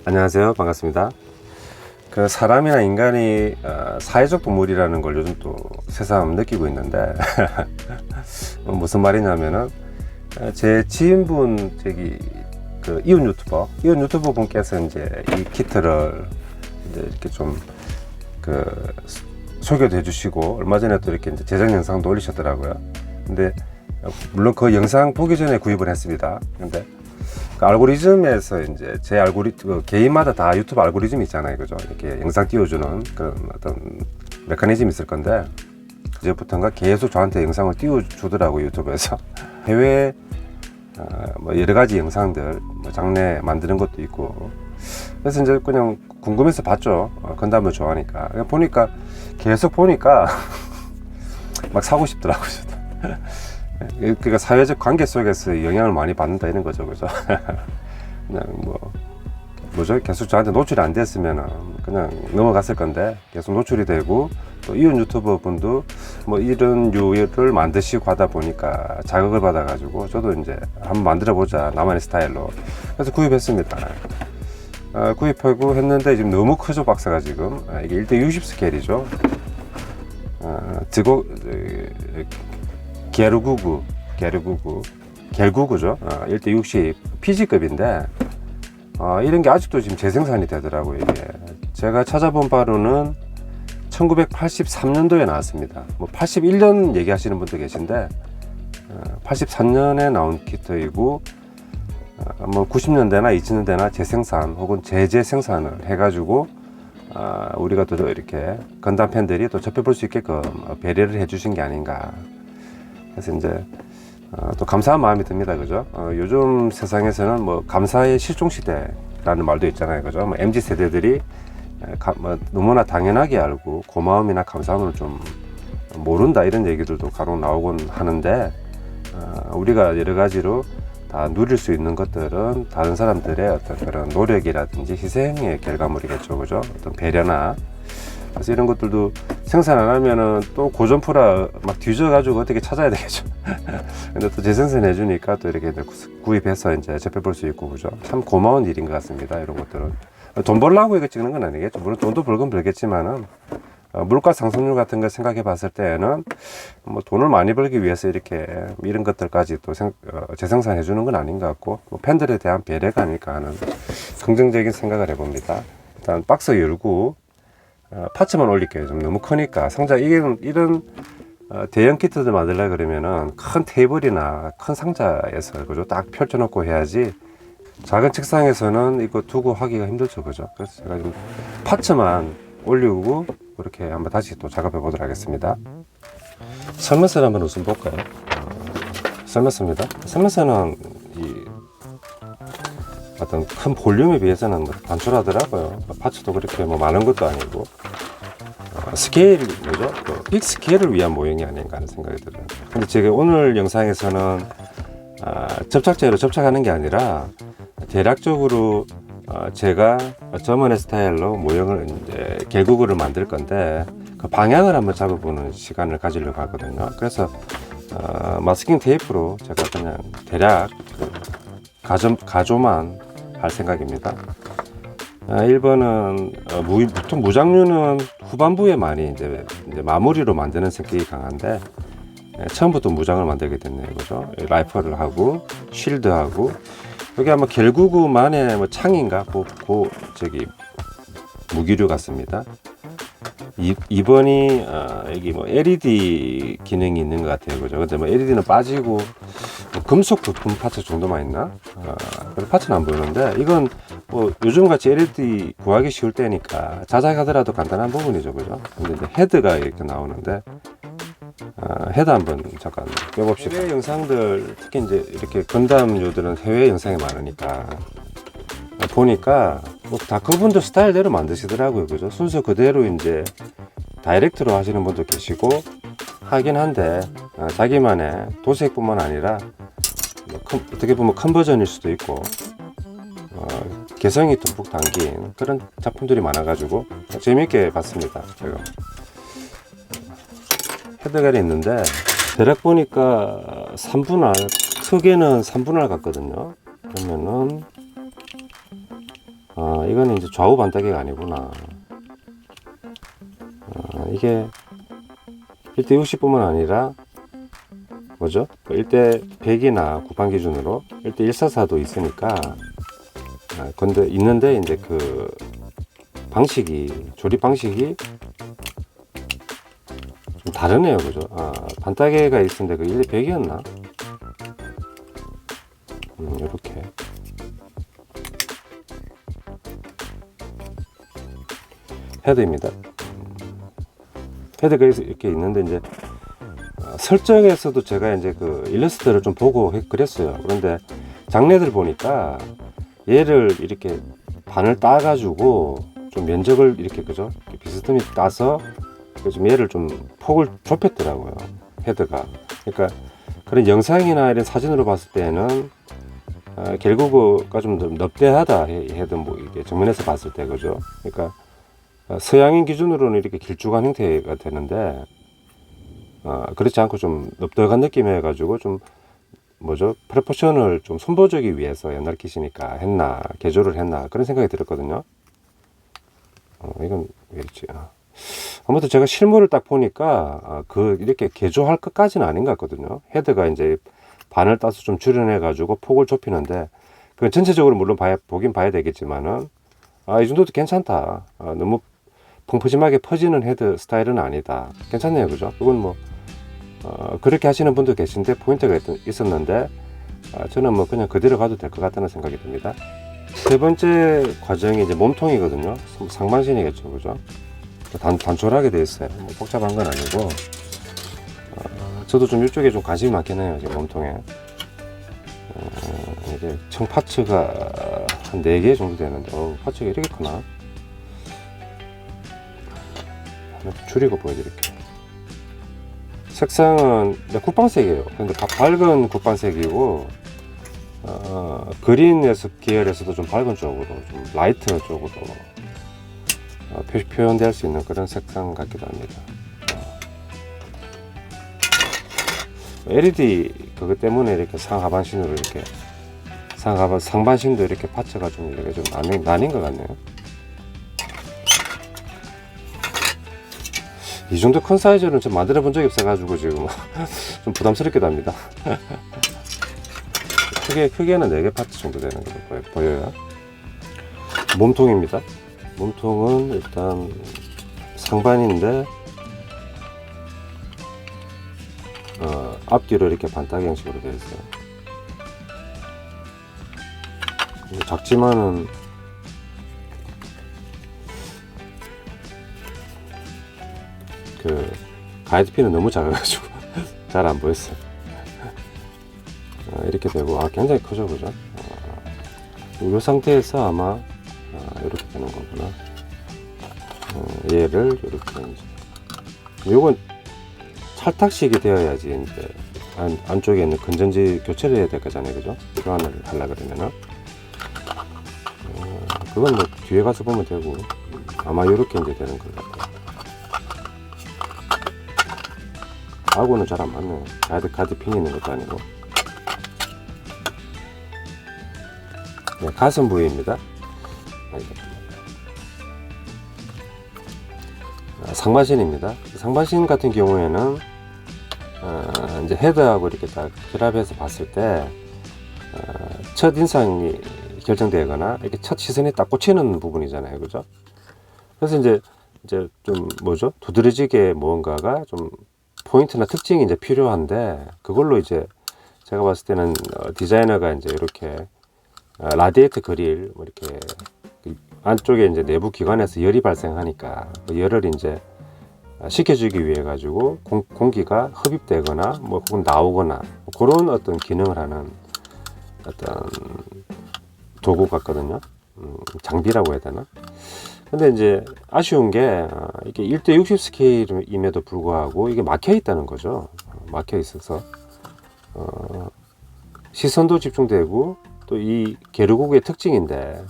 안녕하세요. 반갑습니다. 그 사람이나 인간이 사회적 동물이라는 걸 요즘 또 새삼 느끼고 있는데 무슨 말이냐면은 제 지인분 그 이웃 유튜버 분께서 이제 이 키트를 이제 이렇게 좀 그 소개도 해주시고 얼마 전에 또 이렇게 이제 제작 영상도 올리셨더라고요. 근데 물론 그 영상 보기 전에 구입을 했습니다. 근데 그 알고리즘에서 이제 제 알고리즘 개인마다 다 유튜브 알고리즘이 있잖아요, 그죠? 이렇게 영상 띄워주는 그런 어떤 메커니즘이 있을 건데 그제부터인가 계속 저한테 영상을 띄워주더라고요, 유튜브에서. 해외 뭐 여러 가지 영상들 뭐 장르 만드는 것도 있고 그래서 이제 그냥 궁금해서 봤죠. 건담을 좋아하니까. 보니까 계속 보니까 막 사고 싶더라고요. 그러니까 사회적 관계 속에서 영향을 많이 받는다 이런 거죠, 그죠? 그냥 뭐죠? 계속 저한테 노출이 안 됐으면 그냥 넘어갔을 건데 계속 노출이 되고 또 이웃 유튜버 분도 뭐 이런 유를 만드시고 하다 보니까 자극을 받아가지고 저도 이제 한번 만들어 보자 나만의 스타일로 그래서 구입했습니다. 구입하고 했는데 지금 너무 크죠, 박스가 지금. 이게 1:60 스케일이죠. 게르구구죠. 1:60 PG급인데 이런 게 아직도 지금 재생산이 되더라고요. 이게 제가 찾아본 바로는 1983년도에 나왔습니다. 뭐 81년 얘기하시는 분도 계신데 83년에 나온 키트이고 뭐 90년대나 2000년대나 재생산 혹은 재생산을 해가지고 우리가 또 이렇게 건담 팬들이 또 접해볼 수 있게끔 배려를 해주신 게 아닌가. 그래서 이제 또 감사한 마음이 듭니다, 그죠? 요즘 세상에서는 뭐 감사의 실종 시대라는 말도 있잖아요, 그죠? 뭐 MZ 세대들이 뭐 너무나 당연하게 알고 고마움이나 감사함을 좀 모른다 이런 얘기들도 간혹 나오곤 하는데 우리가 여러 가지로 다 누릴 수 있는 것들은 다른 사람들의 어떤 그런 노력이라든지 희생의 결과물이겠죠, 그죠? 어떤 배려나. 그래서 이런 것들도 생산 안 하면은 또 고점프라 막 뒤져가지고 어떻게 찾아야 되겠죠. 근데 또 재생산 해주니까 또 이렇게 구입해서 이제 접해볼 수 있고, 그죠? 참 고마운 일인 것 같습니다, 이런 것들은. 돈 벌려고 이거 찍는 건 아니겠죠. 물론 돈도 벌건 벌겠지만은 물가 상승률 같은 걸 생각해 봤을 때에는 뭐 돈을 많이 벌기 위해서 이렇게 이런 것들까지 또 재생산해 주는 건 아닌 것 같고 뭐 팬들에 대한 배려가 아닐까 하는 긍정적인 생각을 해봅니다. 일단 박스 열고 파츠만 올릴게요. 좀 너무 크니까 상자 이런 대형 키트들 만들려 그러면은 큰 테이블이나 큰 상자에서 그죠 딱 펼쳐놓고 해야지 작은 책상에서는 이거 두고 하기가 힘들죠, 그죠? 그래서 제가 좀 파츠만 올리고 이렇게 한번 다시 또 작업해 보도록 하겠습니다. 설명서를 한번 우선 볼까요? 설명서입니다. 설명서는 이 어떤 큰 볼륨에 비해서는 단촐하더라고요. 파츠도 그렇게 뭐 많은 것도 아니고 스케일이 뭐죠? 빅 스케일을 위한 모형이 아닌가 하는 생각이 들어요. 근데 제가 오늘 영상에서는 접착제로 접착하는 게 아니라 대략적으로 제가 저만의 스타일로 모형을 이제 개구구를 만들 건데 그 방향을 한번 잡아보는 시간을 가지려고 하거든요. 그래서 마스킹 테이프로 제가 그냥 대략 가조만 할 생각입니다. 1번은 보통 무장류는 후반부에 많이 이제 마무리로 만드는 성격이 강한데 처음부터 무장을 만들게 됐네요, 그죠? 라이플을 하고 쉴드하고 여기 아마 결구구만의 뭐 창인가 무기류 같습니다. 2번이 여기 뭐 LED 기능이 있는 것 같아요, 그죠? 근데 뭐 LED는 빠지고 뭐 금속 부품 파츠 정도만 있나? 그런 파츠는 안 보이는데 이건 뭐 요즘 같이 LED 구하기 쉬울 때니까 자작하더라도 간단한 부분이죠, 그죠? 근데 이제 헤드가 이렇게 나오는데 헤드 한번 잠깐 껴봅시다. 해외 영상들 특히 이제 이렇게 건담류들은 해외 영상이 많으니까 보니까 뭐 다 그분들 스타일대로 만드시더라고요, 그죠? 순서 그대로 이제 다이렉트로 하시는 분도 계시고 하긴 한데 자기만의 도색뿐만 아니라 뭐 어떻게 보면 컨버전일 수도 있고 개성이 듬뿍 담긴 그런 작품들이 많아가지고 재미있게 봤습니다. 제가 헤드갈이 있는데 대략 보니까 3분할 크게는 3분할 같거든요. 그러면은 이거는 이제 좌우 반따개가 아니구나. 이게 1대 60뿐만 아니라 뭐죠? 1대 100이나 구판 기준으로 1대 144도 있으니까 근데 있는데 이제 그 방식이 조립 방식이 좀 다르네요, 그죠? 반따개가 있었는데 그 1대 100이었나? 이렇게 헤드입니다. 헤드가 이렇게 있는데 이제 설정에서도 제가 이제 그 일러스트를 좀 보고 그랬어요. 그런데 장례들 보니까 얘를 이렇게 반을 따가지고 좀 면적을 이렇게 그죠? 이렇게 비스듬히 따서 좀 얘를 좀 폭을 좁혔더라고요. 헤드가. 그러니까 그런 영상이나 이런 사진으로 봤을 때는 결국가 좀 넙대하다 헤드 뭐 이게 정면에서 봤을 때 그죠? 그러니까 서양인 기준으로는 이렇게 길쭉한 형태가 되는데 그렇지 않고 좀 넙덕한 느낌 해가지고 좀 뭐죠? 프로포션을 좀 손보주기 위해서 옛날 기시니까 했나 개조를 했나 그런 생각이 들었거든요. 이건 왜 이렇지? 아무튼 제가 실물을 딱 보니까 그 이렇게 개조할 것까지는 아닌 것 같거든요. 헤드가 이제 반을 따서 좀 줄여내 가지고 폭을 좁히는데 그 전체적으로 물론 보긴 봐야 되겠지만은 이 정도도 괜찮다. 너무 펑퍼짐하게 퍼지는 헤드 스타일은 아니다. 괜찮네요, 그죠? 그건 뭐 그렇게 하시는 분도 계신데 포인트가 있었는데 저는 뭐 그냥 그대로 가도 될 것 같다는 생각이 듭니다. 세 번째 과정이 이제 몸통이거든요. 상반신이겠죠, 그죠? 단촐하게 되어 있어요. 뭐 복잡한 건 아니고 저도 좀 이쪽에 좀 관심이 많긴 해요, 지금 몸통에. 이게 청 파츠가 한 4개 정도 되는데 파츠가 이렇게 크나? 줄이고 보여드릴게요. 색상은 국방색이에요. 근데 밝은 국방색이고 그린에서 계열에서도 좀 밝은 쪽으로 좀 라이트 쪽으로 표현될 수 있는 그런 색상 같기도 합니다. LED 그것 때문에 이렇게 상하반신으로 이렇게 상반신도 이렇게 파츠가 좀 이렇게 좀 나뉜 것 같네요. 이 정도 큰 사이즈는 좀 만들어 본 적이 없어가지고 지금 좀 부담스럽기도 합니다. 크게는 4개 파트 정도 되는 걸로 보여요. 몸통입니다. 몸통은 일단 상반인데 앞뒤로 이렇게 반따개 형식으로 되어 있어요. 작지만은 그 가이드핀은 너무 작아가지고 잘 안 보였어요. 이렇게 되고 굉장히 크죠, 그죠? 이 상태에서 아마 이렇게 되는 거구나. 얘를 이렇게 이제 요건 찰탁식이 되어야지 이제 안쪽에 있는 건전지 교체를 해야 될 거잖아요, 그죠? 교환을 하려 그러면은 그건 뭐 뒤에 가서 보면 되고 아마 이렇게 이제 되는 것 같아요. 하고는 잘 안 맞네요. 가드핀이 있는 것도 아니고. 네, 가슴 부위입니다. 상반신입니다. 상반신 같은 경우에는 이제 헤드하고 이렇게 딱 결합해서 봤을 때 첫 인상이 결정되거나 이렇게 첫 시선이 딱 꽂히는 부분이잖아요, 그죠? 그래서 이제 좀 뭐죠? 두드러지게 무언가가 좀 포인트나 특징이 이제 필요한데 그걸로 이제 제가 봤을 때는 디자이너가 이제 이렇게 라디에이터 그릴 뭐 이렇게 안쪽에 이제 내부 기관에서 열이 발생하니까 그 열을 이제 식혀주기 위해 가지고 공기가 흡입되거나 뭐 혹은 나오거나 뭐 그런 어떤 기능을 하는 어떤 도구 같거든요. 장비라고 해야 되나? 근데 이제 아쉬운 게 이게 1대 60 스케일임에도 불구하고 이게 막혀 있다는 거죠. 막혀 있어서 시선도 집중되고 또 이 게르고그의 특징인데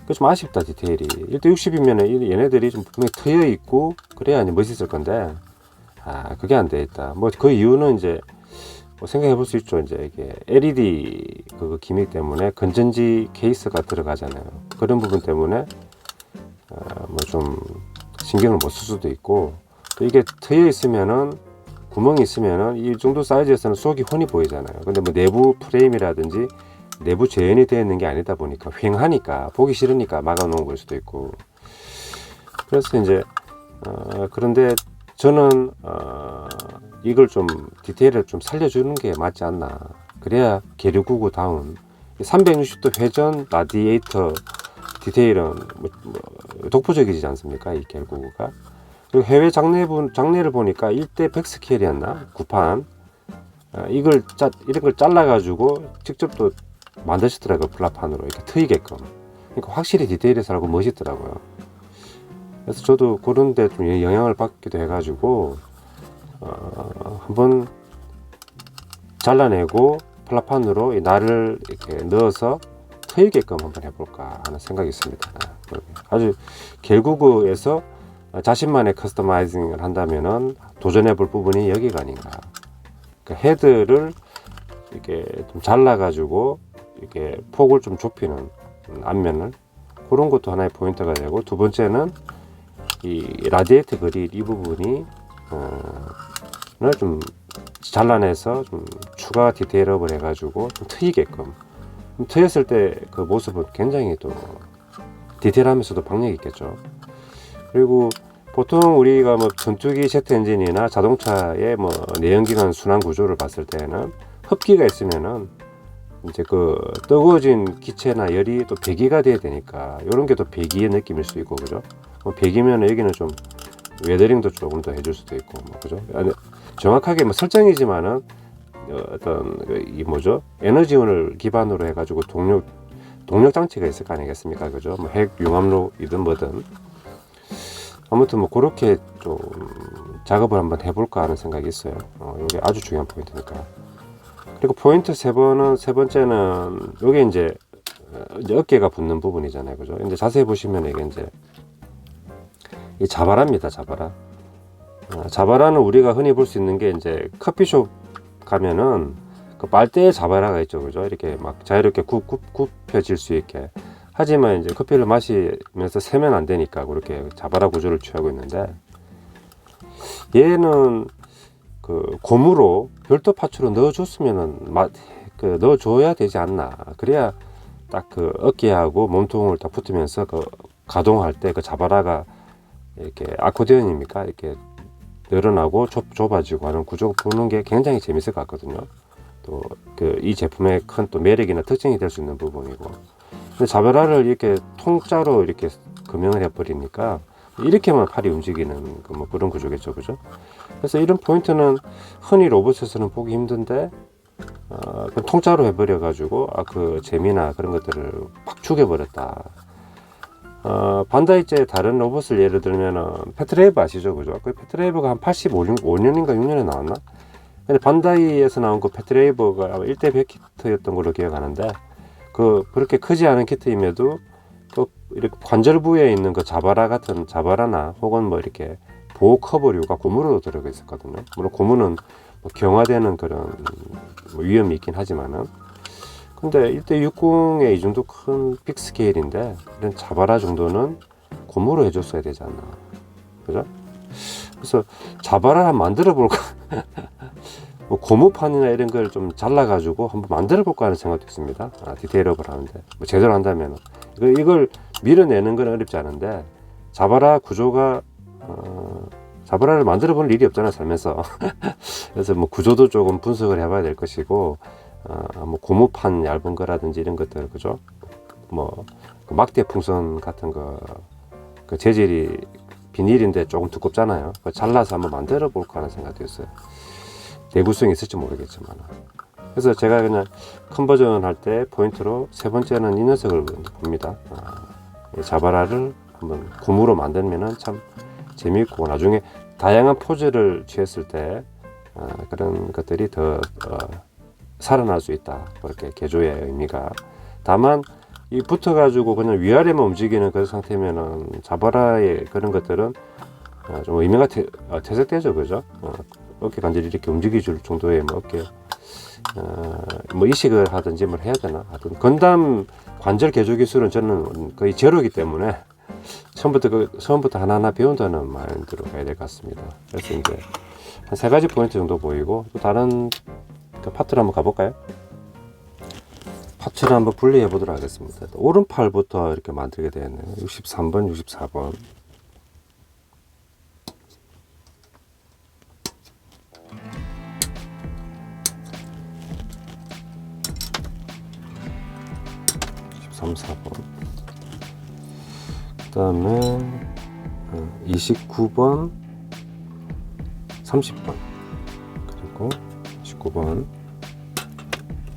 그 좀 아쉽다. 디테일이 1대 60이면 얘네들이 좀 분명히 트여 있고 그래야 멋있을 건데 그게 안 돼 있다. 뭐 그 이유는 이제 생각해 볼 수 있죠. 이제 이게 LED 그 기믹 때문에 건전지 케이스가 들어가잖아요. 그런 부분 때문에 뭐 좀 신경을 못 쓸 수도 있고, 또 이게 트여 있으면은 구멍이 있으면은 이 정도 사이즈에서는 속이 훤히 보이잖아요. 근데 뭐 내부 프레임이라든지 내부 재현이 되어 있는 게 아니다 보니까 휑하니까 보기 싫으니까 막아 놓은 걸 수도 있고. 그래서 이제 그런데 저는 이걸 좀 디테일을 좀 살려주는 게 맞지 않나. 그래야 계류구구 다운 360도 회전 라디에이터 디테일은 독보적이지 않습니까? 이 계류구구가. 그리고 해외 장례를 보니까 1대 100 스케일이었나? 구판. 이런 걸 잘라가지고 직접 또 만드시더라고요. 플라판으로 이렇게 트이게끔. 그러니까 확실히 디테일이 살고 멋있더라고요. 그래서 저도 그런 데 좀 영향을 받기도 해가지고 한번 잘라내고 플라판으로 이 날을 이렇게 넣어서 트이게끔 한번 해볼까 하는 생각이 있습니다. 아주 결국에서 자신만의 커스터마이징을 한다면은 도전해 볼 부분이 여기가 아닌가. 그러니까 헤드를 이렇게 좀 잘라가지고 이렇게 폭을 좀 좁히는 앞면을, 그런 것도 하나의 포인트가 되고, 두 번째는 이 라디에이터 그릴 이 부분이 좀 잘라내서 좀 추가 디테일업을 해가지고 좀 트이게끔, 트였을 때 그 모습은 굉장히 또 디테일하면서도 박력이 있겠죠. 그리고 보통 우리가 뭐 전투기 제트 엔진이나 자동차의 뭐 내연기관 순환 구조를 봤을 때는 흡기가 있으면은 이제 그 뜨거워진 기체나 열이 또 배기가 돼야 되니까, 이런 게 또 배기의 느낌일 수 있고, 그죠? 배기면 여기는 좀 웨더링도 조금 더 해줄 수도 있고, 뭐, 그죠? 정확하게 뭐 설정이지만은 어떤 이 뭐죠? 에너지원을 기반으로 해가지고 동력 장치가 있을 거 아니겠습니까, 그죠? 뭐 핵 융합로이든 뭐든. 아무튼 뭐 그렇게 좀 작업을 한번 해볼까 하는 생각이 있어요. 이게 아주 중요한 포인트니까. 그리고 포인트 세 번째는 이게 이제 어깨가 붙는 부분이잖아요, 그죠? 근데 자세히 보시면 이게 이제 이 자바라입니다, 자바라. 자바라는 우리가 흔히 볼 수 있는 게 이제 커피숍 가면은 그 빨대에 자바라가 있죠, 그죠? 이렇게 막 자유롭게 굽혀질 수 있게. 하지만 이제 커피를 마시면서 세면 안 되니까 그렇게 자바라 구조를 취하고 있는데, 얘는 그 고무로 별도 파츠로 넣어줬으면은 넣어줘야 되지 않나. 그래야 딱 그 어깨하고 몸통을 딱 붙으면서 그 가동할 때 그 자바라가 이렇게 아코디언입니까? 이렇게 늘어나고 좁아지고 하는 구조가 보는 게 굉장히 재밌을 것 같거든요. 또 그 이 제품의 큰 또 매력이나 특징이 될 수 있는 부분이고. 근데 자바라를 이렇게 통짜로 이렇게 금형을 해버리니까 이렇게만 팔이 움직이는 뭐 그런 구조겠죠, 그죠? 그래서 이런 포인트는 흔히 로봇에서는 보기 힘든데 통짜로 해버려 가지고 그 재미나 그런 것들을 팍 죽여버렸다. 반다이제 다른 로봇을 예를 들면은 패트레이브 아시죠, 그죠? 그 패트레이브가 한 85년인가 6년에 나왔나? 근데 반다이에서 나온 그 패트레이브가 1대 100 키트였던 걸로 기억하는데, 그렇게 크지 않은 키트임에도 또 이렇게 관절 부위에 있는 그 자바라나 혹은 뭐 이렇게 보호 커버류가 고무로 들어가 있었거든요. 물론 고무는 뭐 경화되는 그런 뭐 위험이 있긴 하지만은, 근데 1대60의 이 정도 큰 빅 스케일인데 이런 자바라 정도는 고무로 해줬어야 되지 않나, 그죠? 그래서 자바라를 한번 만들어 볼까. 뭐 고무판이나 이런 걸 좀 잘라가지고 한번 만들어 볼까 하는 생각도 있습니다. 디테일업을 하는데 뭐 제대로 한다면 이걸 밀어내는 건 어렵지 않은데, 자바라 구조가 자바라를 만들어 볼 일이 없잖아요, 살면서. 그래서 뭐 구조도 조금 분석을 해봐야 될 것이고, 뭐 고무판 얇은 거라든지 이런 것들, 그죠? 뭐 그 막대 풍선 같은 거, 그 재질이 비닐인데 조금 두껍잖아요. 잘라서 한번 만들어 볼까 하는 생각도 있어요. 내구성이 있을지 모르겠지만. 그래서 제가 그냥 컨버전 할 때 포인트로 세 번째는 이 녀석을 봅니다. 자바라를 한번 고무로 만들면은 참 재미있고, 나중에 다양한 포즈를 취했을 때 그런 것들이 더 살아날 수 있다. 그렇게 개조의 의미가. 다만 이 붙어가지고 그냥 위아래만 움직이는 그런 상태면은 자바라의 그런 것들은 좀 의미가 퇴색되죠, 그죠? 어깨 관절이 이렇게 움직여줄 정도의 뭐 어깨 뭐 이식을 하든지 뭘 해야 되나. 하여튼 건담 관절 개조 기술은 저는 거의 제로이기 때문에 처음부터 하나하나 배운다는 마인드로 가야 될 것 같습니다. 그래서 이제 한 3가지 포인트 정도 보이고, 또 다른 그 파트를 한번 가볼까요? 파츠를 한번 분리해 보도록 하겠습니다. 오른팔부터 이렇게 만들게 되었네요. 63번, 64번. 그 다음에 29번, 30번, 그리고 19번,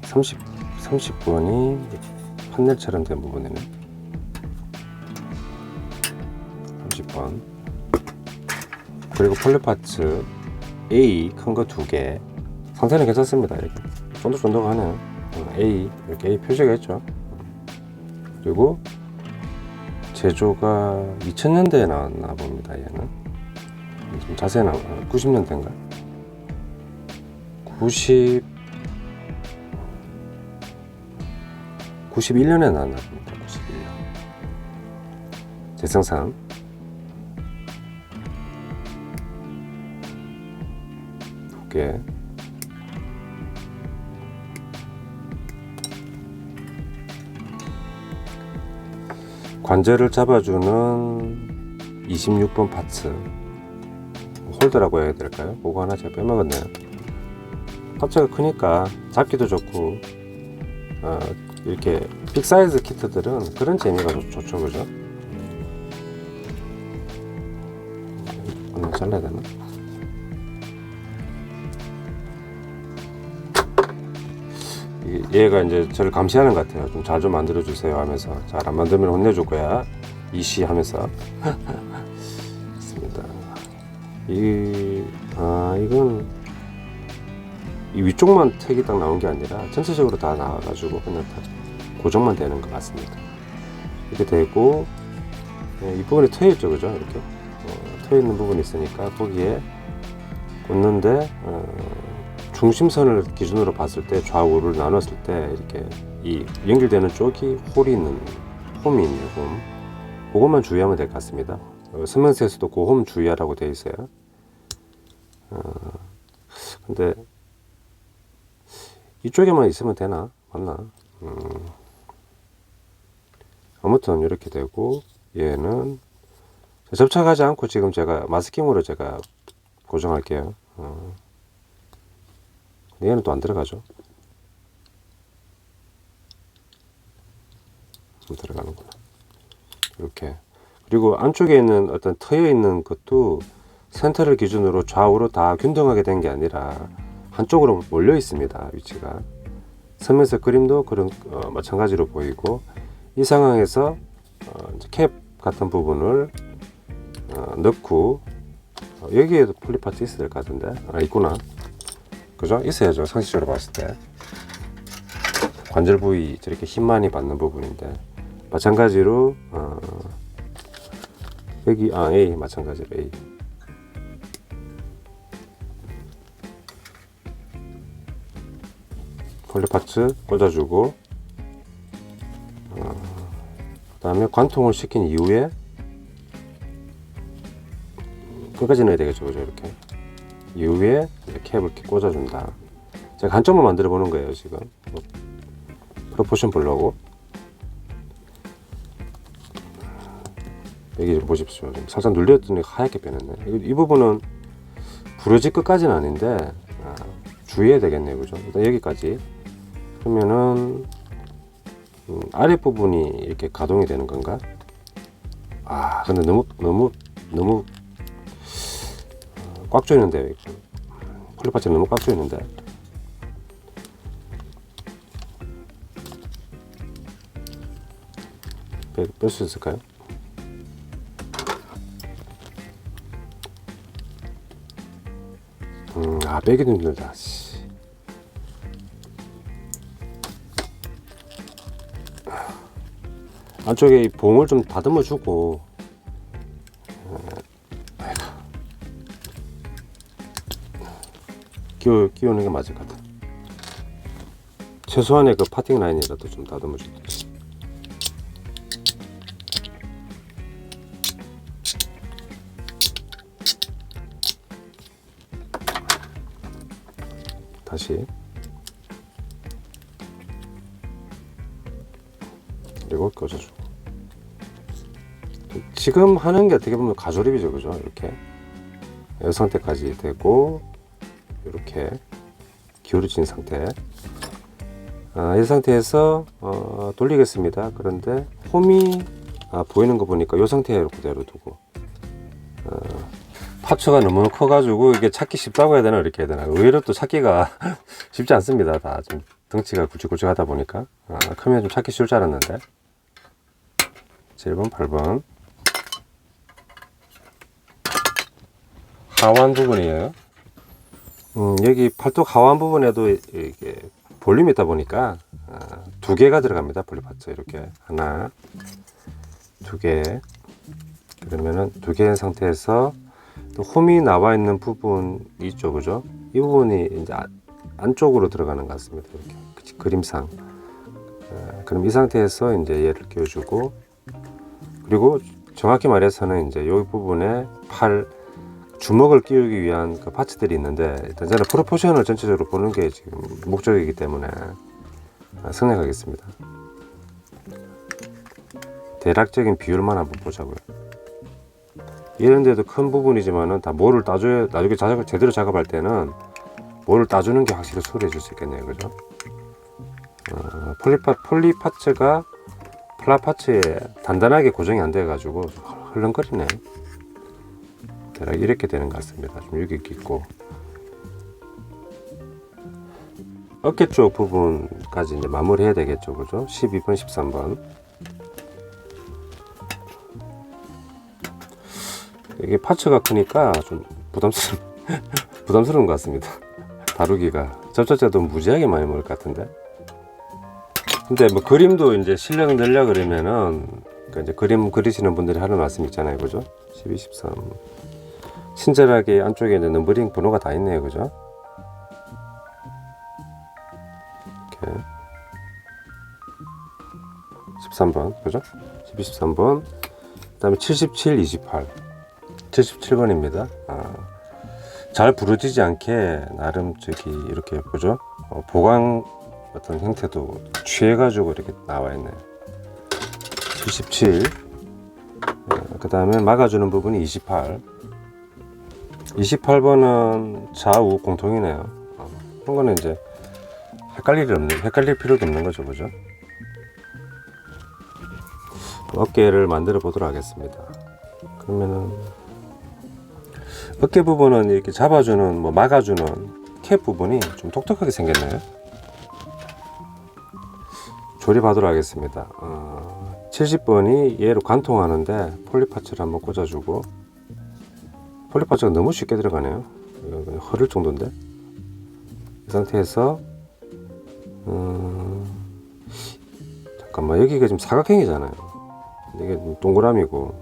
30번이 판넬처럼 된 부분이네. 30번. 그리고 폴리파츠 A 큰 거 2개. 상태는 괜찮습니다. 이렇게 쫀득쫀득하네요. A 이렇게 A 표시가 있죠. 그리고 제조가 2000년대에 나왔나 봅니다. 얘는 좀 자세히 나와. 90년대인가? 91년에 나왔나 봅니다. 91년. 재생산. 두개. 관절을 잡아주는 26번 파츠. 홀더라고 해야 될까요? 그거 하나 제가 빼먹었네요. 파츠가 크니까 잡기도 좋고, 이렇게 빅 사이즈 키트들은 그런 재미가 좋죠, 그죠? 오늘 잘라야 되나? 얘가 이제 저를 감시하는 것 같아요. 좀 잘 좀 만들어 주세요 하면서, 잘 안 만들면 혼내줄 거야 이씨 하면서. 있습니다. 이건 이 위쪽만 택이 딱 나온 게 아니라 전체적으로 다 나와가지고 그냥 다 고정만 되는 것 같습니다. 이렇게 되고, 이 부분에 트여 있죠, 그죠? 이렇게 트여 있는 부분이 있으니까 거기에 꽂는데, 중심선을 기준으로 봤을 때 좌우를 나눴을 때 이렇게 이 연결되는 쪽이 홈이 있네요. 홈. 그것만 주의하면 될 것 같습니다. 설명서에서도 그 홈 주의하라고 되어 있어요. 근데 이쪽에만 있으면 되나? 맞나? 아무튼 이렇게 되고, 얘는 접착하지 않고 지금 제가 마스킹으로 제가 고정할게요. 얘는 또 안 들어가죠. 안 들어가는구나. 이렇게. 그리고 안쪽에 있는 어떤 트여 있는 것도 센터를 기준으로 좌우로 다 균등하게 된 게 아니라 한쪽으로 몰려 있습니다. 위치가. 선면서 그림도 그런 마찬가지로 보이고, 이 상황에서 캡 같은 부분을 넣고, 여기에도 폴리파트 있어야 될 것 같은데, 있구나. 그죠? 있어야죠. 상식적으로 봤을 때. 관절 부위 저렇게 힘 많이 받는 부분인데, 마찬가지로 여기 A 마찬가지로 A. 폴리파츠 꽂아주고, 그 다음에 관통을 시킨 이후에 끝까지 넣어야 되겠죠, 그죠? 이렇게 이후에 캡을 이렇게 꽂아준다. 제가 한점만 만들어 보는 거예요, 지금. 프로포션 보려고. 여기 보십시오. 좀 살짝 눌렸더니 하얗게 변했네. 이 부분은 부러질 끝까지는 아닌데, 주의해야 되겠네요, 그죠? 일단 여기까지. 그러면은 아랫부분이 이렇게 가동이 되는 건가? 근데 너무 꽉 조이는데, 폴리파츠 너무 꽉 조이는데. 뺄 수 있을까요? 빼기도 힘들다. 안쪽에 이 봉을 좀 다듬어 주고, 끼우는 게 맞을 것 같아. 최소한의 그 파팅 라인이라도 좀 다듬어 주듯이. 다시. 그리고 꽂아주고. 지금 하는 게 어떻게 보면 가조립이죠, 그죠? 이렇게 이 상태까지 되고 이렇게 기울어진 상태. 이 상태에서 돌리겠습니다. 그런데 홈이 보이는 거 보니까 이 상태로 그대로 두고, 파츠가 너무 커가지고 이게 찾기 쉽다고 해야 되나 이렇게 해야 되나, 의외로 또 찾기가 쉽지 않습니다. 다 좀 덩치가 굵직굵직하다 보니까 크면 좀 찾기 쉬울 줄 알았는데. 7번 8번 하완 부분이에요. 여기 팔뚝 하완 부분에도 이게 볼륨이 있다 보니까 두 개가 들어갑니다. 볼륨 파츠 이렇게 하나, 두 개. 그러면은 두 개의 상태에서 또 홈이 나와 있는 부분 있죠, 그죠? 이 부분이 이제 안쪽으로 들어가는 것 같습니다. 이렇게 그림상. 그럼 이 상태에서 이제 얘를 끼워주고, 그리고 정확히 말해서는 이제 이 부분에 팔 주먹을 끼우기 위한 그 파츠들이 있는데, 일단 저는 프로포션을 전체적으로 보는 게 지금 목적이기 때문에 생략하겠습니다. 대략적인 비율만 한번 보자고요. 이런 데도 큰 부분이지만은 다 뭐를 따줘야, 나중에 제대로 작업할 때는 뭐를 따주는 게 확실히 수월해질 수 있겠네요, 그죠? 폴리 파츠가 플랍 파츠에 단단하게 고정이 안 돼 가지고 흘렁거리네. 대략 이렇게 되는 것 같습니다. 좀 여기 있고, 어깨 쪽 부분까지 이제 마무리해야 되겠죠, 그죠? 12번 13번. 이게 파츠가 크니까 좀 부담스러운 것 같습니다. 다루기가. 접착제도 무지하게 많이 먹을 것 같은데. 근데 뭐 그림도 이제 실력 늘려 그러면은, 그러니까 이제 그림 그리시는 분들이 하는 말씀 있잖아요, 그죠? 12, 13. 친절하게 안쪽에 이제 넘버링 번호가 다 있네요, 그죠? 이렇게 13번, 그죠? 12, 13번. 그 다음에 77, 28. 77번입니다. 잘 부러지지 않게 나름 저기 이렇게 보죠. 보강 어떤 형태도 취해가지고 이렇게 나와 있네요. 77. 그 다음에 막아주는 부분이 28. 28번은 좌우 공통이네요. 그런 거는 이제 헷갈릴 필요도 없는 거죠, 그죠? 어깨를 만들어 보도록 하겠습니다. 그러면은 어깨 부분은 이렇게 잡아주는, 뭐 막아주는 캡 부분이 좀 독특하게 생겼나요? 조립하도록 하겠습니다. 70번이 얘로 관통하는데 폴리파츠를 한번 꽂아주고, 폴리파츠가 너무 쉽게 들어가네요. 그냥 흐를 정도인데. 이 상태에서 잠깐만, 여기가 지금 사각형이잖아요. 이게 동그라미고,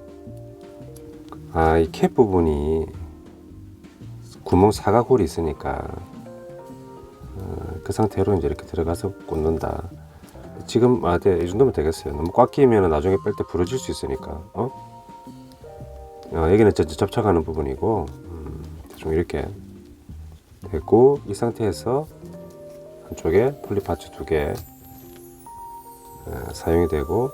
이 캡 부분이 구멍 사각홀이 있으니까 그 상태로 이제 이렇게 들어가서 꽂는다. 지금 네, 이 정도면 되겠어요. 너무 꽉 끼면 나중에 뺄 때 부러질 수 있으니까. 여기는 전체 접착하는 부분이고, 대충 이렇게 됐고, 이 상태에서 한쪽에 폴리파츠 2개 사용이 되고,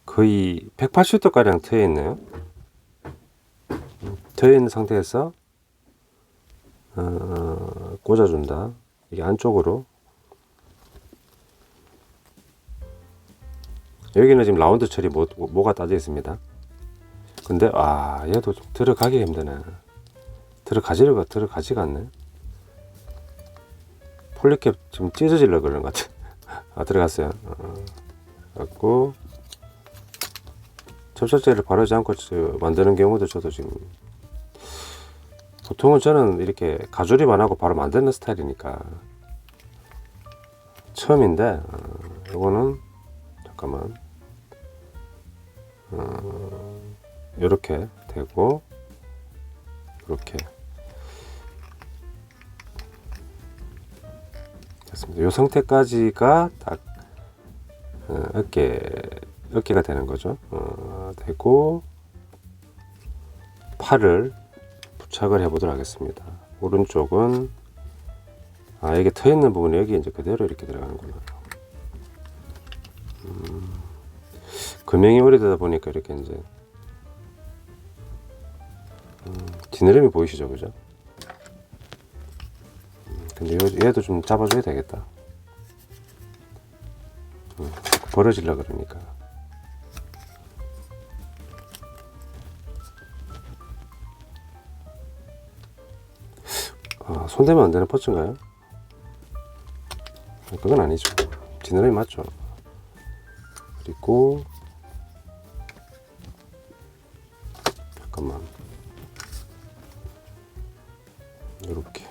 거의 180도 가량 트여 있네요. 트여 있는 상태에서 꽂아준다. 이게 안쪽으로. 여기는 지금 라운드 처리 뭐가 따져 있습니다. 근데 얘도 좀 들어가기 힘드네. 들어가지가 않네. 폴리캡 지금 찢어지려고 그러는 것 같아. 들어갔어요. 갖고 접착제를 바르지 않고 만드는 경우도 저도 지금, 보통은 저는 이렇게 가조립 안 하고 바로 만드는 스타일이니까 처음인데, 이거는 잠깐만, 이렇게 되고 이렇게 됐습니다. 이 상태까지가 딱 어깨가 되는 거죠. 되고 팔을 부착을 해 보도록 하겠습니다. 오른쪽은 이게 터 있는 부분이 여기 이제 그대로 이렇게 들어가는구나. 금형이 오래되다 보니까 이렇게 이제 지느러미 보이시죠, 그죠? 근데 얘도 좀 잡아줘야 되겠다. 벌어질라 그러니까. 손대면 안 되는 포츠인가요? 그건 아니죠. 지느러미 맞죠? 그리고 잠깐만, 이렇게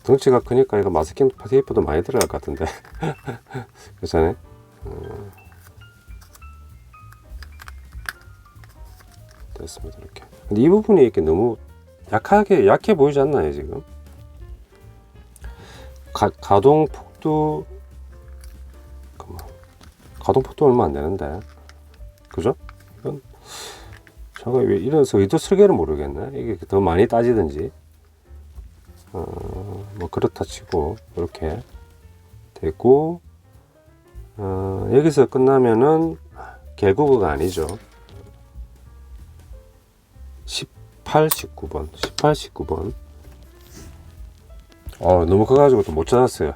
덩치가 크니까 이거 마스킹 테이프도 많이 들어갈 것 같은데. 그렇잖아요. 됐습니다. 이렇게. 근데 이 부분이 이렇게 너무 약해 보이지 않나요, 지금? 가동폭도 얼마 안 되는데, 그죠? 이건 제가 왜 이런 의도 설계를 모르겠네. 이게 더 많이 따지든지, 뭐 그렇다 치고 이렇게 되고, 여기서 끝나면은 개국어가 아니죠. 18, 19번. 너무 커가지고 또 못 찾았어요.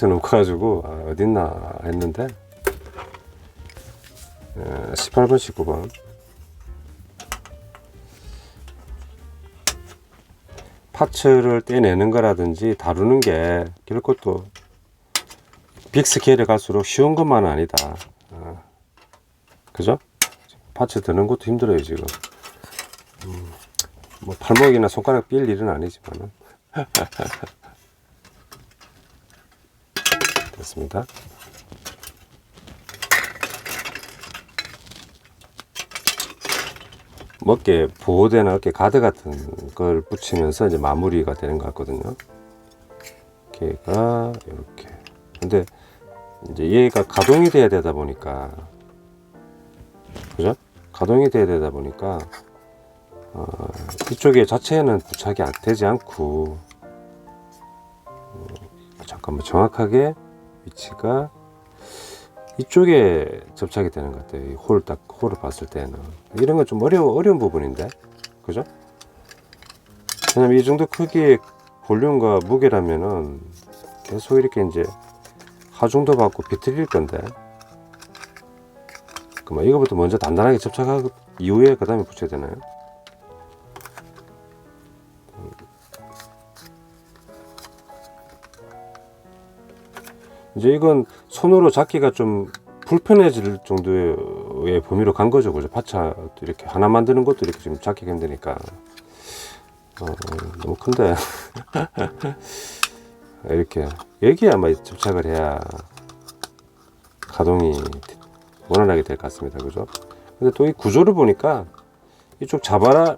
너무 커가지고 어딨나 했는데 18번, 19번. 파츠를 떼내는 거라든지 다루는 게 결코 또 빅스케일에 갈수록 쉬운 것만은 아니다. 그죠? 파츠 드는 것도 힘들어요, 지금. 뭐 팔목이나 손가락 삘 일은 아니지만은. 됐습니다. 어깨 보호대나 어깨 가드 같은 걸 붙이면서 이제 마무리가 되는 것 같거든요. 걔가 이렇게. 근데 이제 얘가 가동이 돼야 되다 보니까, 그죠? 가동이 돼야 되다 보니까 이쪽에 자체에는 부착이 되지 않고, 잠깐만, 정확하게 위치가 이쪽에 접착이 되는 것 같아요. 이 홀을 봤을 때는. 이런 건 좀 어려운 부분인데, 그죠? 왜냐면 이 정도 크기의 볼륨과 무게라면은 계속 이렇게 이제 하중도 받고 비틀릴 건데, 그만 이거부터 먼저 단단하게 접착하고 이후에 그 다음에 붙여야 되나요? 이제 이건 손으로 잡기가 좀 불편해질 정도의 범위로 간 거죠, 그죠? 파차 이렇게 하나 만드는 것도 이렇게 좀 잡기가 힘드니까. 너무 큰데. 이렇게 여기에 아마 접착을 해야 가동이 원활하게 될 것 같습니다, 그죠? 근데 또 이 구조를 보니까 이쪽 자바라를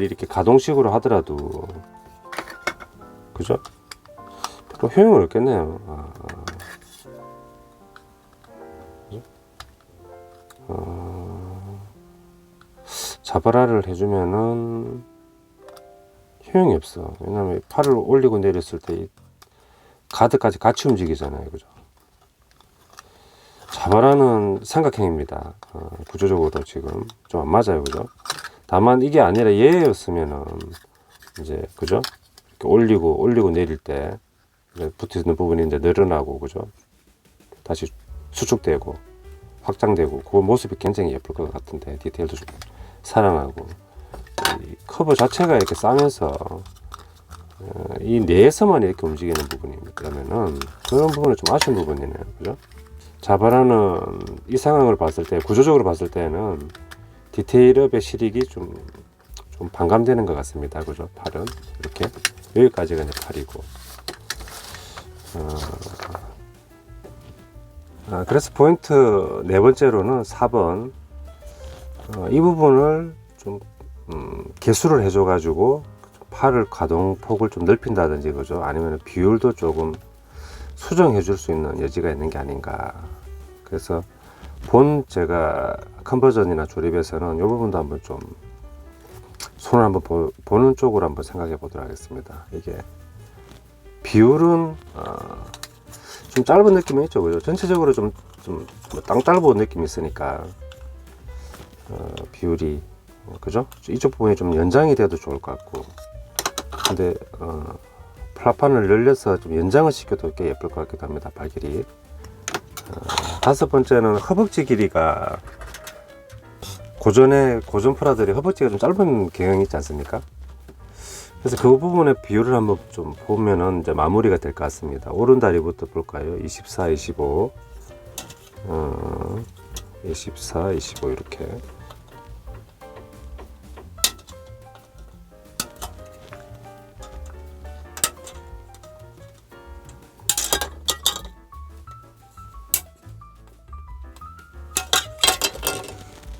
이렇게 가동식으로 하더라도, 그죠? 별로 효용은 없겠네요. 그죠? 자바라를 해주면은 효용이 없어. 왜냐면 팔을 올리고 내렸을 때 이 가드까지 같이 움직이잖아요, 그죠? 자바라는 삼각형입니다. 구조적으로 지금 좀 안 맞아요, 그죠? 다만 이게 아니라 얘였으면은 이제, 그죠? 이렇게 올리고 내릴 때 붙어있는 부분이 이제 늘어나고, 그죠? 다시 수축되고 확장되고, 그 모습이 굉장히 예쁠 것 같은데, 디테일도 좀 살아나고, 이 커브 자체가 이렇게 싸면서 이 내에서만 이렇게 움직이는 부분이라면은 그런 부분은 좀 아쉬운 부분이네요, 그죠? 자바라는 이 상황을 봤을 때, 구조적으로 봤을 때는 디테일업의 실익이 좀 반감되는 것 같습니다, 그죠? 팔은 이렇게 여기까지가 이제 팔이고, 그래서 포인트 네 번째로는 4번 이 부분을 좀 개수를 해줘 가지고 팔을 가동폭을 좀 넓힌다든지 그죠, 아니면 비율도 조금 수정해 줄 수 있는 여지가 있는 게 아닌가. 그래서 본 제가 컨버전이나 조립에서는 이 부분도 한번 좀 손을 한번 보는 쪽으로 한번 생각해 보도록 하겠습니다. 이게 비율은 좀 짧은 느낌이 있죠, 그죠? 전체적으로 좀 땅 짧은 느낌이 있으니까 비율이 그죠? 이쪽 부분이 좀 연장이 돼도 좋을 것 같고, 근데 플라판을 늘려서 좀 연장을 시켜도 꽤 예쁠 것 같기도 합니다. 발 길이. 다섯 번째는 허벅지 길이가 고전 프라들이 허벅지가 좀 짧은 경향이 있지 않습니까? 그래서 그 부분의 비율을 한번 좀 보면은 이제 마무리가 될 것 같습니다. 오른 다리부터 볼까요? 24, 25, 24, 25 이렇게.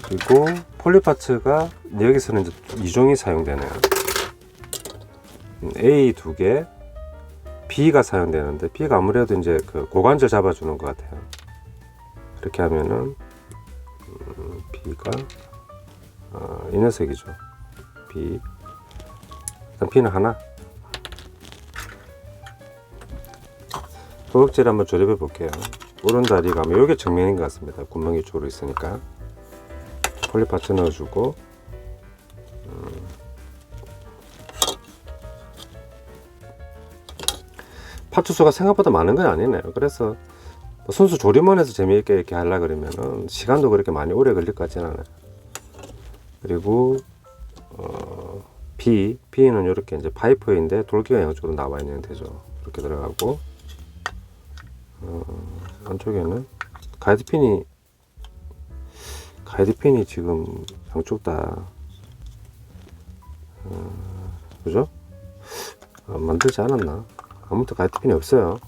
그리고 폴리파츠가 여기서는 이제 2종이 사용되네요. A 2개, B가 사용되는데 B가 아무래도 이제 그 고관절 잡아주는 것 같아요. 이렇게 하면은 B가 이 녀석이죠. B. 일단 B는 하나. 허벅지를 한번 조립해 볼게요. 오른 다리가 이게 정면인 것 같습니다. 구멍이 쪽으로 있으니까. 폴리파츠 넣어주고, 파츠 수가 생각보다 많은 건 아니네요. 그래서 순수 조립만 해서 재미있게 이렇게 하려고 그러면은 시간도 그렇게 많이 오래 걸릴 것 같지는 않아요. 그리고 B는 이렇게 이제 파이프인데 돌기가 양쪽으로 나와 있는 되죠. 이렇게 들어가고, 안쪽에는 가이드핀이 지금 양쪽 다 그죠? 만들지 않았나? 아무튼 가이드핀이 없어요.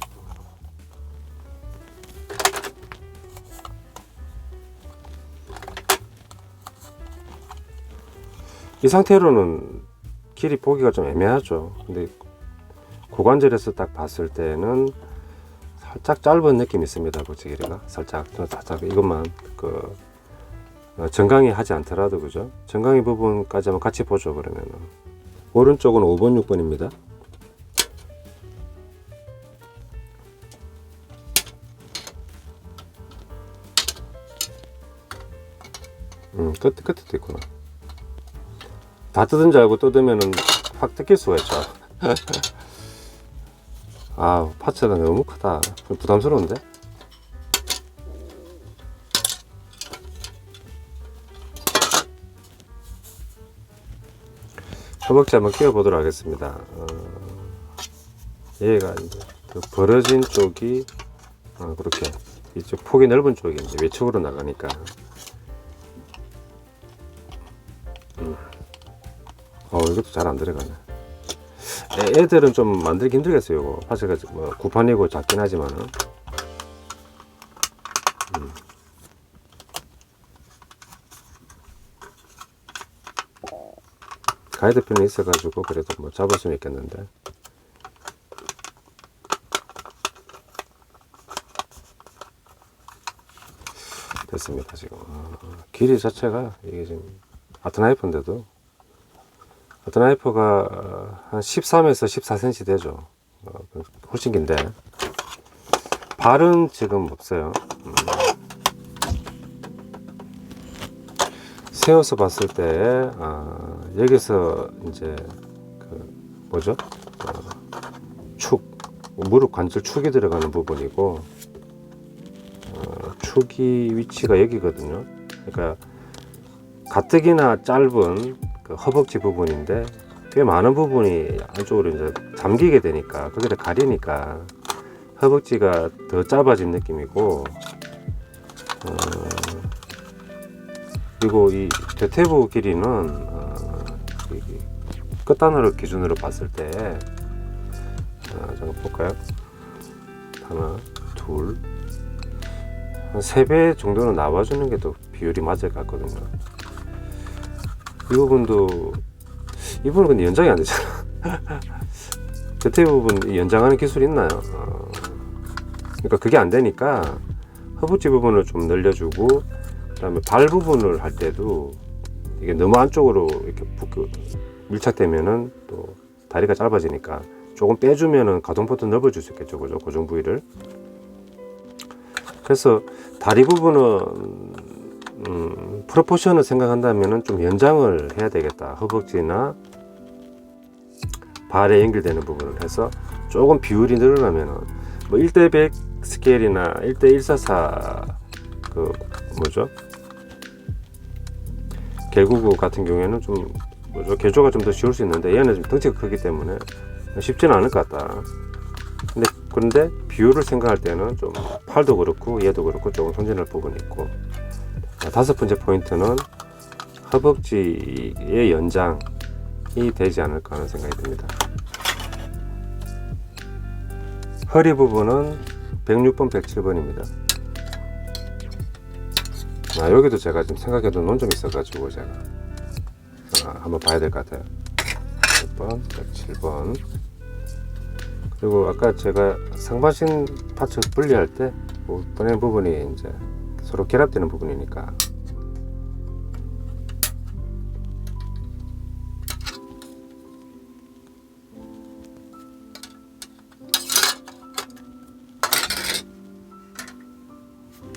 이 상태로는 길이 보기가 좀 애매하죠. 근데 고관절에서 딱 봤을 때는 살짝 짧은 느낌이 있습니다. 고치 길이가 살짝 이것만 정강이 하지 않더라도 그죠? 정강이 부분까지 한번 같이 보죠. 그러면은 오른쪽은 5번 6번입니다 끝에도 있구나. 다 뜯은 줄 알고 뜯으면은 확 뜯길 수가 있죠. 아, 파츠가 너무 크다. 좀 부담스러운데? 허벅지 한번 끼워 보도록 하겠습니다. 얘가 이제 그 벌어진 쪽이 그렇게 이쪽 폭이 넓은 쪽이 이제 외측으로 나가니까 이것도 잘 안 들어가네. 애들은 좀 만들기 힘들겠어요. 이거 파츠가 뭐 구판이고 작긴 하지만은 가이드핀이 있어가지고 그래도 뭐 잡을 수는 있겠는데. 됐습니다. 지금 길이 자체가 이게 지금 아트나이프인데도 아트나이프가 한 13에서 14cm 되죠. 훨씬 긴데 발은 지금 없어요. 세워서 봤을 때 여기서 이제 뭐죠? 축, 무릎 관절 축이 들어가는 부분이고 축이 위치가 여기거든요. 그러니까 가뜩이나 짧은 그 허벅지 부분인데 꽤 많은 부분이 안쪽으로 이제 잠기게 되니까 거기다 가리니까 허벅지가 더 짧아진 느낌이고 그리고 이 대퇴부 길이는 끝단으로 기준으로 봤을 때 잠깐 볼까요? 하나, 둘, 한 3배 정도는 나와주는 게 더 비율이 맞을 것 같거든요. 이 부분도, 이 부분은 근데 연장이 안 되잖아. 겉에 부분 연장하는 기술이 있나요? 그러니까 그게 안 되니까 허벅지 부분을 좀 늘려주고, 그 다음에 발 부분을 할 때도 이게 너무 안쪽으로 이렇게 밀착되면은 또 다리가 짧아지니까 조금 빼주면은 가동폭도 넓어질 수 있겠죠, 그죠? 고정 부위를. 그래서 다리 부분은 프로포션을 생각한다면은 좀 연장을 해야 되겠다. 허벅지나 발에 연결되는 부분을 해서 조금 비율이 늘어나면은 뭐 1대100 스케일이나 1대144 그 뭐죠? 개구구 같은 경우에는 좀 뭐죠? 개조가 좀 더 쉬울 수 있는데 얘는 좀 덩치가 크기 때문에 쉽지는 않을 것 같다. 그런데 비율을 생각할 때는 좀 팔도 그렇고 얘도 그렇고 조금 손질할 부분이 있고, 5번째 포인트는 허벅지의 연장이 되지 않을까 하는 생각이 듭니다. 허리 부분은 106번, 107번입니다. 여기도 제가 지금 생각해둔 논점이 있어가지고 제가 한번 봐야 될 것 같아요. 100번, 107번. 그리고 아까 제가 상반신 파츠 분리할 때 보낸 부분이 이제 서로 결합되는 부분이니까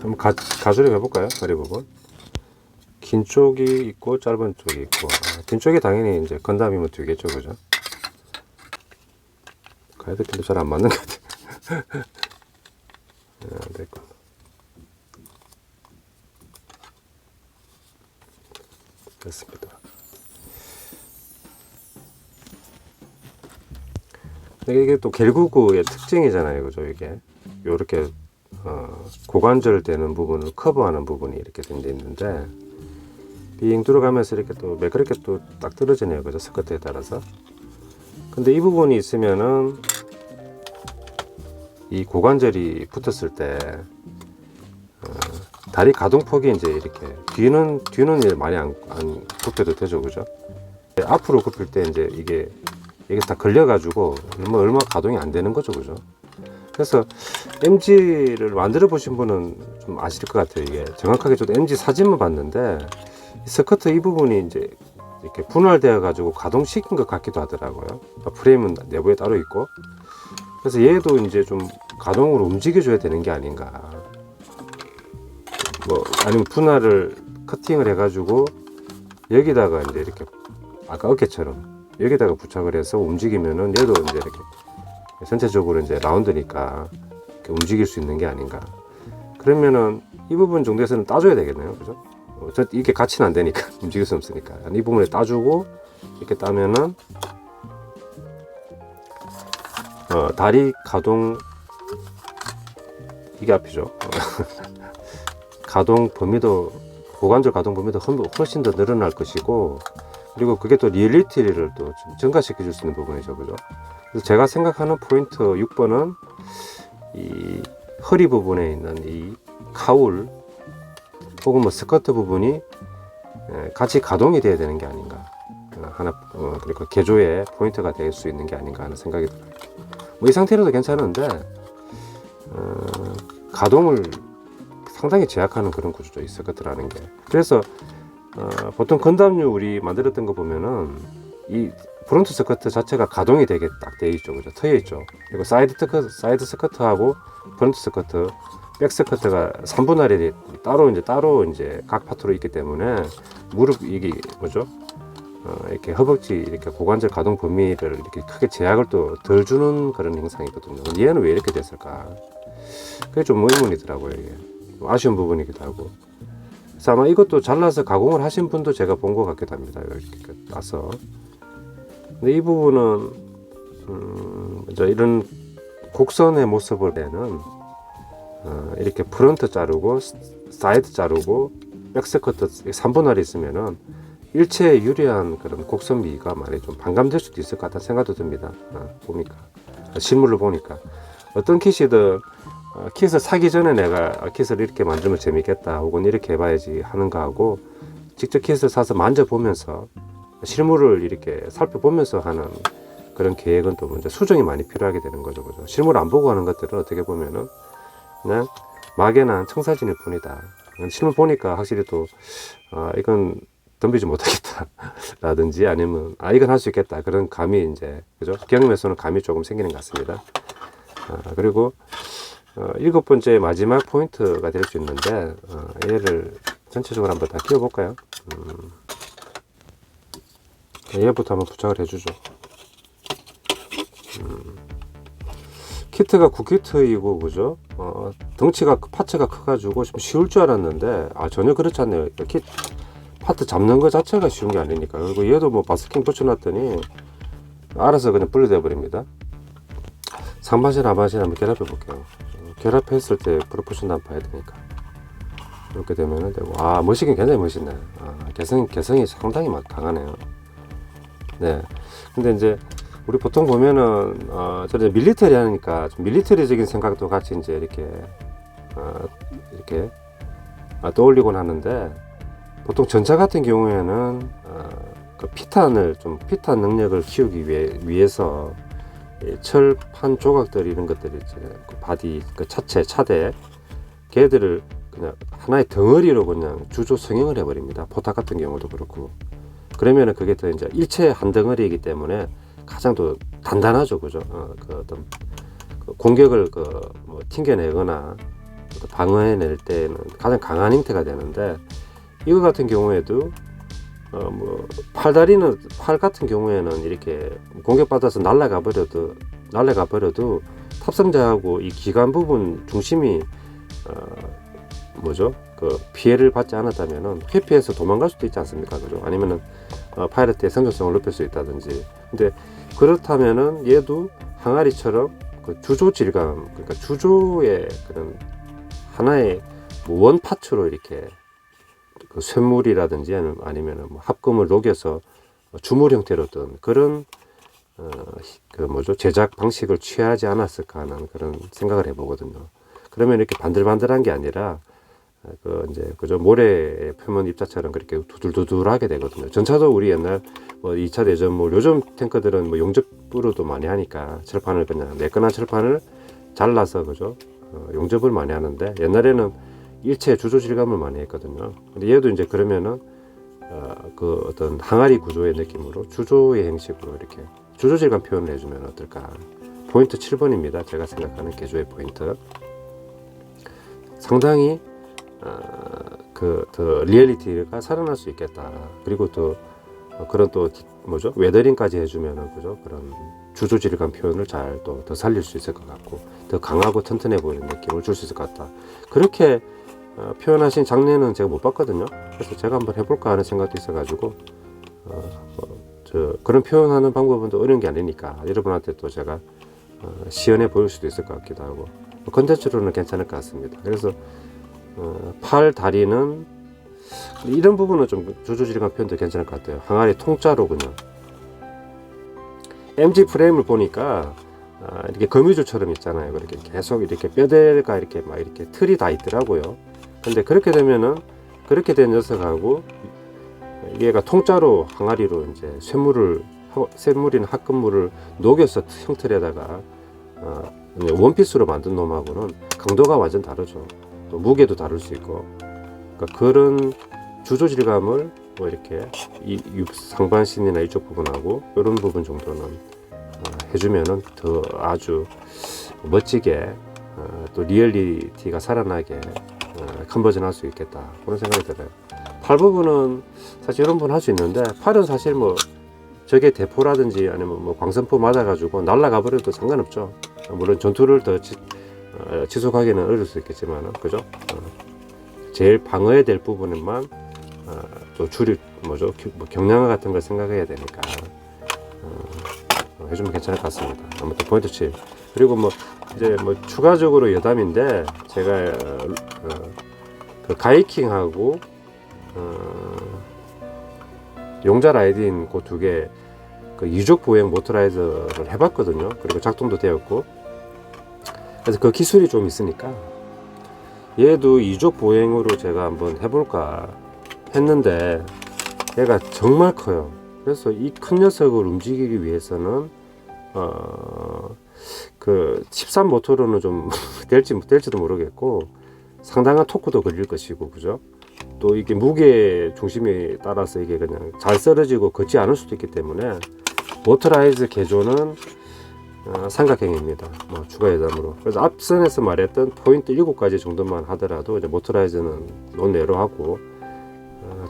한번 가조립 해볼까요? 허리 부분. 긴 쪽이 있고 짧은 쪽이 있고, 긴 쪽이 당연히 이제 건담이면 되겠죠, 그죠? 가이드 핀도 잘 안 맞는 것 같아. 안 됐군. 됐습니다. 이게 또 겔구구의 특징이잖아요, 그죠? 이게 요렇게 고관절 되는 부분을 커버하는 부분이 이렇게 된 데 있는데, 빙 들어가면서 이렇게 또 매끄럽게 또 딱 떨어지네요, 그죠? 스커트에 따라서. 근데 이 부분이 있으면은 이 고관절이 붙었을 때 다리 가동폭이 이제 이렇게 뒤는 많이 안 굽혀도 되죠, 그죠? 앞으로 굽힐 때 이제 이게 다 걸려가지고 얼마 가동이 안 되는 거죠, 그죠? 그래서 MG를 만들어 보신 분은 좀 아실 것 같아요. 이게 정확하게 저도 MG 사진만 봤는데 스커트 이 부분이 이제 이렇게 분할되어 가지고 가동시킨 것 같기도 하더라고요. 프레임은 내부에 따로 있고, 그래서 얘도 이제 좀 가동으로 움직여줘야 되는 게 아닌가. 뭐 아니면 분할을 커팅을 해가지고 여기다가 이제 이렇게 아까 어깨처럼 여기다가 부착을 해서 움직이면은 얘도 이제 이렇게 전체적으로 이제 라운드니까 이렇게 움직일 수 있는 게 아닌가. 그러면은 이 부분 정도에서는 따줘야 되겠네요, 그죠? 이게 같이는 안 되니까 움직일 수 없으니까 이 부분에 따주고 이렇게 따면은 다리 가동, 이게 앞이죠. 가동 범위도, 고관절 가동 범위도 훨씬 더 늘어날 것이고, 그리고 그게 또 리얼리티를 또 증가시켜 줄 수 있는 부분이죠, 그죠? 그래서 제가 생각하는 포인트 6번은 이 허리 부분에 있는 이 카울 혹은 뭐 스커트 부분이 같이 가동이 돼야 되는 게 아닌가 하나, 그러니까 개조의 포인트가 될 수 있는 게 아닌가 하는 생각이 들어요. 뭐 이 상태로도 괜찮은데 가동을 상당히 제약하는 그런 구조죠, 이 스커트라는 게. 그래서 보통 건담류 우리 만들었던 거 보면은 이 프론트 스커트 자체가 가동이 되게 딱 돼 있죠, 그죠? 트여 있죠. 그리고 사이드 스커트하고 프론트 스커트, 백 스커트가 3분할이 따로 이제 각 파트로 있기 때문에 무릎, 이게 뭐죠? 이렇게 허벅지, 이렇게 고관절 가동 범위를 이렇게 크게 제약을 또 덜 주는 그런 형상이거든요. 얘는 왜 이렇게 됐을까? 그게 좀 의문이더라고요, 이게. 아쉬운 부분이기도 하고. 그래서 아마 이것도 잘라서 가공을 하신 분도 제가 본 것 같기도 합니다. 이렇게 따서. 근데 이 부분은 이런 곡선의 모습을 내는 이렇게 프론트 자르고 사이드 자르고 백스커트 3분할이 있으면은 일체에 유리한 그런 곡선미가 많이 좀 반감될 수도 있을 것 같다는 생각도 듭니다. 보니까 실물로 보니까 어떤 킷이든 킷을 사기 전에 내가 킷을 이렇게 만들면 재밌겠다 혹은 이렇게 해봐야지 하는 거하고 직접 킷을 사서 만져보면서 실물을 이렇게 살펴보면서 하는 그런 계획은 또 이제 수정이 많이 필요하게 되는 거죠. 그죠? 실물 안 보고 하는 것들은 어떻게 보면은 그냥 막연한 청사진일 뿐이다. 실물 보니까 확실히 또 이건 덤비지 못하겠다 라든지 아니면 이건 할 수 있겠다 그런 감이 이제 그죠? 경험에서는 감이 조금 생기는 것 같습니다. 그리고 7번째 마지막 포인트가 될 수 있는데 얘를 전체적으로 한번 다 끼워 볼까요? 얘부터 한번 부착을 해주죠. 키트가 9키트이고 그죠? 덩치가 파츠가 커가지고 좀 쉬울 줄 알았는데 전혀 그렇지 않네요. 파트 잡는 거 자체가 쉬운 게 아니니까. 그리고 얘도 뭐 바스킹 붙여놨더니 알아서 그냥 분리돼 버립니다. 상반신 하반신 한번 결합해 볼게요. 결합했을 때 프로포션도 한번 봐야 되니까 이렇게 되면 되고 멋이긴 굉장히 멋있네. 개성이 상당히 막 강하네요. 네. 근데 이제 우리 보통 보면은 저는 밀리터리 하니까 좀 밀리터리적인 생각도 같이 이제 이렇게 떠올리곤 하는데 보통 전차 같은 경우에는 그 피탄 능력을 키우기 위해서 철판 조각들 이런 것들이 이제 그 바디 그 차대 걔들을 그냥 하나의 덩어리로 그냥 주조 성형을 해버립니다. 포탑 같은 경우도 그렇고. 그러면은 그게 더 이제 일체 한 덩어리이기 때문에 가장 더 단단하죠, 그죠? 그 어떤 그 공격을 뭐 튕겨내거나 방어해낼 때는 가장 강한 형태가 되는데 이거 같은 경우에도 뭐 팔 같은 경우에는 이렇게 공격받아서 날아가 버려도 탑승자하고 이 기관 부분 중심이 그 피해를 받지 않았다면은 회피해서 도망갈 수도 있지 않습니까? 그죠? 아니면은 파이러트의 생존성을 높일 수 있다든지. 근데 그렇다면은 얘도 항아리처럼 그 주조 질감, 그러니까 주조의 그런 하나의 뭐 원 파츠로 이렇게 그 쇳물이라든지 아니면은 뭐 합금을 녹여서 주물 형태로 든 그런 제작 방식을 취하지 않았을까 하는 그런 생각을 해보거든요. 그러면 이렇게 반들반들한 게 아니라 그저 모래의 표면 입자처럼 그렇게 두들두들하게 되거든요. 전차도 우리 옛날 2차 대전 요즘 탱커들은 용접으로도 많이 하니까 철판을 그냥 매끈한 철판을 잘라서 그죠? 용접을 많이 하는데 옛날에는 일체 주조 질감을 많이 했거든요. 근데 얘도 이제 그러면은 그 어떤 항아리 구조의 느낌으로 주조의 형식으로 이렇게 주조 질감 표현을 해주면 어떨까? 포인트 7번입니다. 제가 생각하는 개조의 포인트. 상당히 더 리얼리티가 살아날 수 있겠다. 그리고 또 그런 웨더링까지 해주면은 그죠? 그런 주조 질감 표현을 잘 더 살릴 수 있을 것 같고 더 강하고 튼튼해 보이는 느낌을 줄 수 있을 것 같다. 그렇게 표현하신 장면은 제가 못 봤거든요. 그래서 제가 한번 해볼까 하는 생각도 있어가지고 그런 표현하는 방법은 또 어려운 게 아니니까 여러분한테 또 제가 시연해 보일 수도 있을 것 같기도 하고 컨텐츠로는 괜찮을 것 같습니다. 그래서 팔, 다리는 이런 부분은 좀 주조질감 표현도 괜찮을 것 같아요. 항아리 통짜로 그냥 MG 프레임을 보니까 이렇게 거미줄처럼 있잖아요. 그렇게 계속 이렇게 뼈대가 이렇게 틀이 다 있더라고요. 근데 그렇게 되면은 그렇게 된 녀석하고 얘가 통짜로 항아리로 이제 쇳물이나 합금물을 녹여서 형틀에다가 원피스로 만든 놈하고는 강도가 완전 다르죠. 또 무게도 다를 수 있고, 그러니까 그런 주조 질감을 이렇게 이 상반신이나 이쪽 부분하고 이런 부분 정도는 해주면은 더 아주 멋지게 또 리얼리티가 살아나게 컨버전 할 수 있겠다 그런 생각이 들어요. 팔 부분은 사실 이런 부분 할 수 있는데 팔은 사실 저게 대포라든지 아니면 광선포 맞아가지고 날아가 버려도 상관없죠. 물론 전투를 더 지속하기는 어려울 수 있겠지만 그죠? 제일 방어해야 될 부분만 또 경량화 같은 걸 생각해야 되니까 해주면 괜찮을 것 같습니다. 아무튼 포인트 7. 그리고 이제 추가적으로 여담인데 제가 그 가이킹하고 용자 라이딩 그 두 개 그 유족 보행 모터라이더를 해봤거든요. 그리고 작동도 되었고 그래서 그 기술이 좀 있으니까 얘도 이족 보행으로 제가 한번 해볼까 했는데 얘가 정말 커요. 그래서 이 큰 녀석을 움직이기 위해서는 그 13 모터로는 좀 될지도 모르겠고 상당한 토크도 걸릴 것이고, 그죠? 또 이게 무게 중심에 따라서 이게 그냥 잘 썰어지고 걷지 않을 수도 있기 때문에 모터라이즈 개조는 삼각형입니다. 뭐 추가 예담으로. 그래서 앞선에서 말했던 포인트 7가지 정도만 하더라도 이제 모터라이즈는 논외로 하고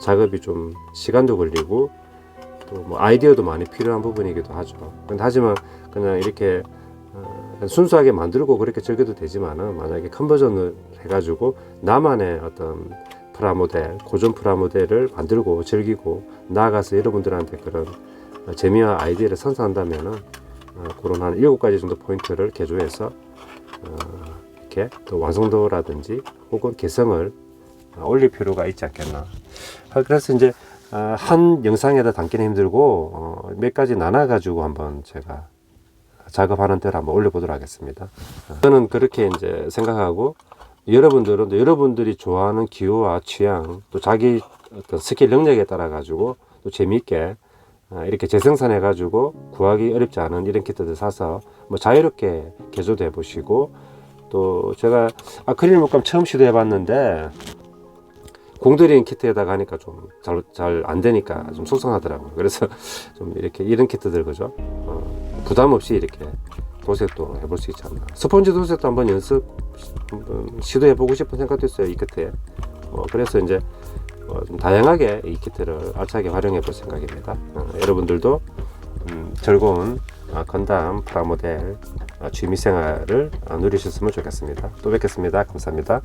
작업이 좀 시간도 걸리고 또 뭐 아이디어도 많이 필요한 부분이기도 하죠. 하지만 그냥 이렇게 순수하게 만들고 그렇게 즐겨도 되지만은 만약에 컨버전을 해가지고 나만의 어떤 프라모델, 고전 프라모델을 만들고 즐기고 나아가서 여러분들한테 그런 재미와 아이디어를 선사한다면은 그런 한 7가지 정도 포인트를 개조해서 이렇게 또 완성도라든지 혹은 개성을 올릴 필요가 있지 않겠나. 그래서 이제 한 영상에다 담기는 힘들고 몇 가지 나눠 가지고 한번 제가 작업하는 대로 한번 올려보도록 하겠습니다. 저는 그렇게 이제 생각하고 여러분들은 또 여러분들이 좋아하는 기호와 취향 또 자기 어떤 스킬 능력에 따라 가지고 또 재미있게 이렇게 재생산해 가지고 구하기 어렵지 않은 이런 키트들 사서 뭐 자유롭게 개조도 해 보시고, 또 제가 아크릴 물감 처음 시도해 봤는데 공들인 키트에다가 하니까 좀 잘 안 되니까 좀 속상하더라고요. 그래서 좀 이렇게 이런 키트들, 그죠? 부담 없이 이렇게 도색도 해볼 수 있지 않나. 스펀지 도색도 한번 한번 시도해 보고 싶은 생각도 있어요, 이 키트에. 그래서 이제 좀 다양하게 이 키트를 알차게 활용해 볼 생각입니다. 여러분들도 즐거운 건담 프라모델 취미생활을 누리셨으면 좋겠습니다. 또 뵙겠습니다. 감사합니다.